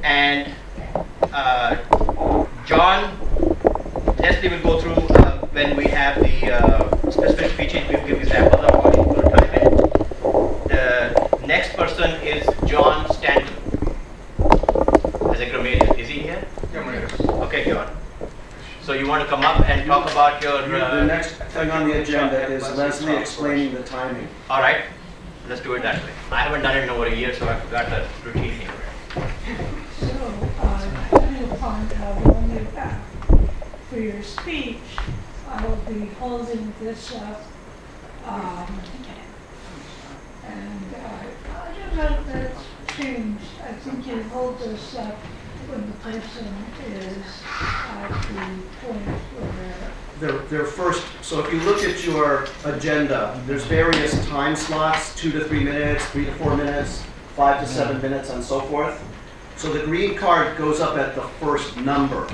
And John, Leslie will go through when we have the specific speeches, we'll give examples of what equal time is. The next person is John Stanton as a grammarian. Is he here? Yes. Okay, John. So you want to come up and talk about your... the next thing on the agenda is Leslie explaining the timing. All right. Let's do it that way. I haven't done it in over a year, so I forgot the routine here. So, depending upon how long you have for your speech, I will be holding this up. And I don't know if that's changed. I think you hold this up when the person is at the point where They're first, so if you look at your agenda, there's various time slots, 2 to 3 minutes, 3 to 4 minutes, 5 to 7 minutes, and so forth. So the green card goes up at the first number.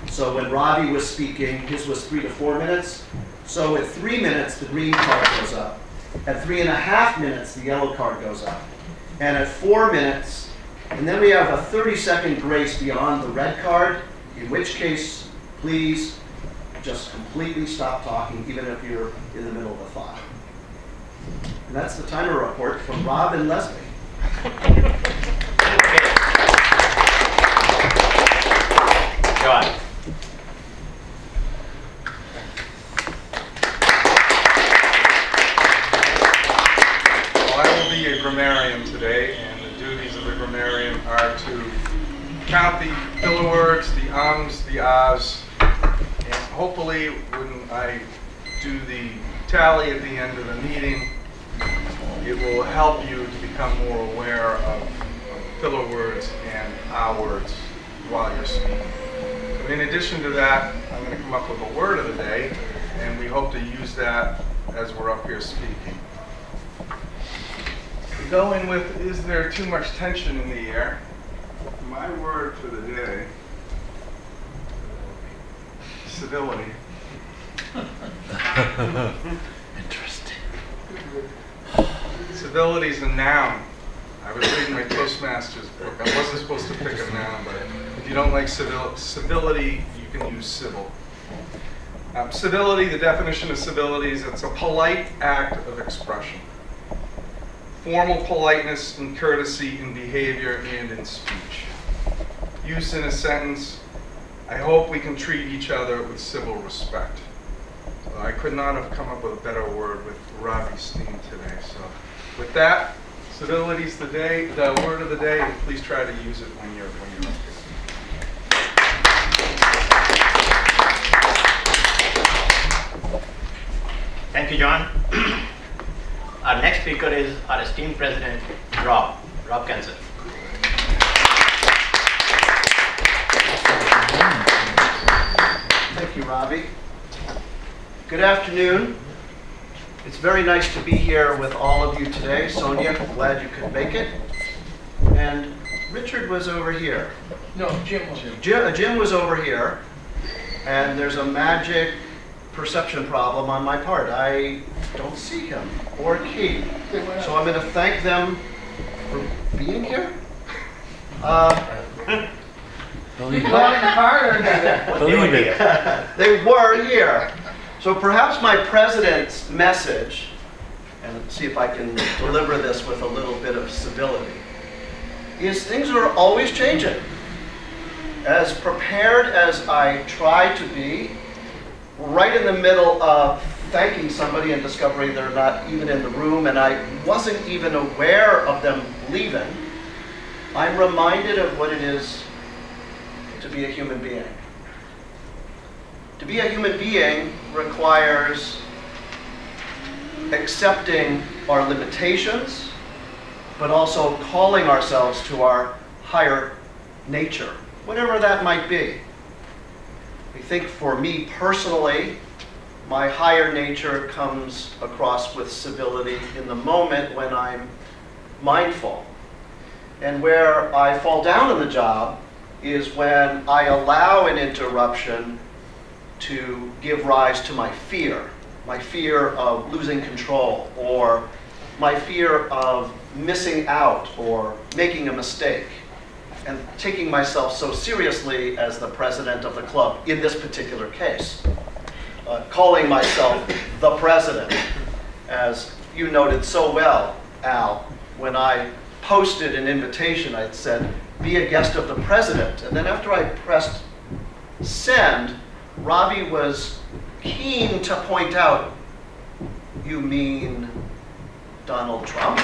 So when Ravi was speaking, his was 3 to 4 minutes. So at 3 minutes, the green card goes up. At 3.5 minutes, the yellow card goes up. And at 4 minutes, and then we have a 30-second grace beyond the red card, in which case, please just completely stop talking, even if you're in the middle of a thought. And that's the timer report from Rob and Leslie. John. Well, I will be a grammarian today, and the duties of the grammarian are to count the filler words, the ums, the ahs, and hopefully when I do the tally at the end of the meeting, it will help you to become more aware of filler words and ah words while you're speaking. In addition to that, I'm going to come up with a word of the day, and we hope to use that as we're up here speaking. We go in with, is there too much tension in the air? My word for the day, civility. Interesting. Civility is a noun. I was reading my Toastmasters book. I wasn't supposed to pick a noun, but if you don't like civility, you can use civil. Civility, the definition of civility is it's a polite act of expression. Formal politeness and courtesy in behavior and in speech. Use in a sentence, I hope we can treat each other with civil respect. So I could not have come up with a better word with Ravi's theme today. So with that, civility is the word of the day, and please try to use it when you're up here. Thank you, John. Our next speaker is our esteemed president, Rob Kenson. Thank you, Ravi. Good afternoon. It's very nice to be here with all of you today. Sonia, glad you could make it. And Richard was over here. No, Jim was here. Jim was over here. And there's a magic perception problem on my part. I don't see him or Kate. So I'm going to thank them for being here. Believe You got in the car or Believe it. They were here. So perhaps my president's message, and see if I can deliver this with a little bit of civility, is things are always changing. As prepared as I try to be, right in the middle of thanking somebody and discovering they're not even in the room, and I wasn't even aware of them leaving, I'm reminded of what it is to be a human being. To be a human being requires accepting our limitations, but also calling ourselves to our higher nature, whatever that might be. I think for me personally, my higher nature comes across with civility in the moment when I'm mindful. And where I fall down in the job is when I allow an interruption to give rise to my fear of losing control, or my fear of missing out or making a mistake. and taking myself so seriously as the president of the club in this particular case. Calling myself the president, as you noted so well, Al, when I posted an invitation, I said, be a guest of the president. And then after I pressed send, Ravi was keen to point out, you mean Donald Trump?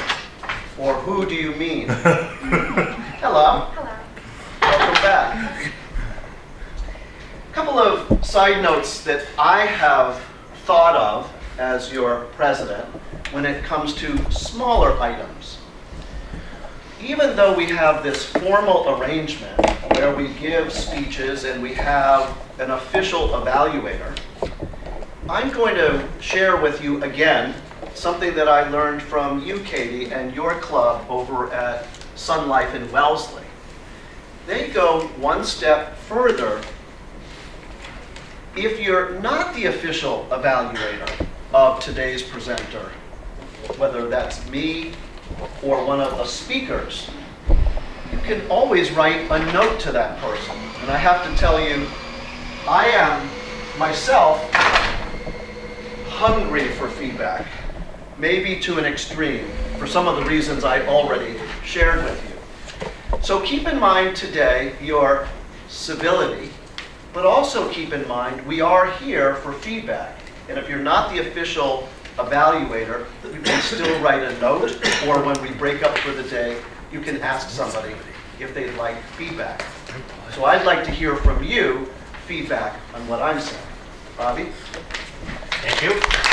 Or who do you mean? Hello. Hello. Welcome back. A couple of side notes that I have thought of as your president when it comes to smaller items. Even though we have this formal arrangement where we give speeches and we have an official evaluator, I'm going to share with you again something that I learned from you, Katie, and your club over at Sun Life in Wellesley. They go one step further. If you're not the official evaluator of today's presenter, whether that's me or one of the speakers, you can always write a note to that person. And I have to tell you, I am myself hungry for feedback, maybe to an extreme, for some of the reasons I already shared with you. So keep in mind today your civility, but also keep in mind we are here for feedback. And if you're not the official evaluator, you can still write a note, or when we break up for the day, you can ask somebody if they'd like feedback. So I'd like to hear from you feedback on what I'm saying. Ravi? Thank you.